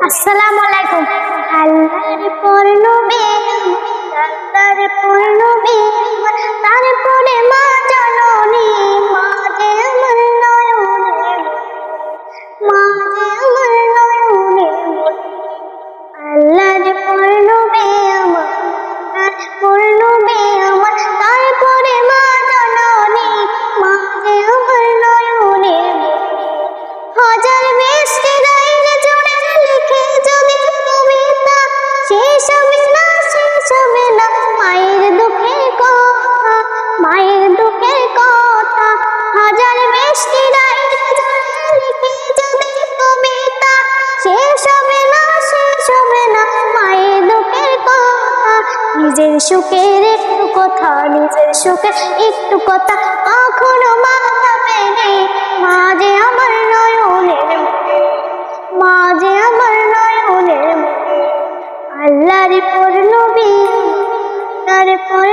আসসালামু আলাইকুম। আল্লাহর পর নবী, আল্লাহর পর নবী, তারপরে মা জননী, মা যে আমার নয়নে, মা যে আমার নয়নে। আল্লাহর পর নবী আমার, পর নবী আমার, তারপরে মা জননী, মা যে আমার নয়নে। হাজার বৃষ্টি রাইন জুড়ে লিখে যদি কবিতা, শেষ হবে না, শেষ হবে না মায়ের দুঃখের কথা, মায়ের দুঃখের কথা। হাজার বৃষ্টি রাইন জুড়ে লিখে যদি কবিতা, শেষ হবে না, শেষ হবে না মায়ের দুঃখের কথা। নিজের সুখের একটু কথা, নিজের সুখের একটু কথা কখনো মা ভাবে নেই। মা যে আমার নয়নের, মা যে আমার নয়নের। আল্লাহর পর নবী, তার পর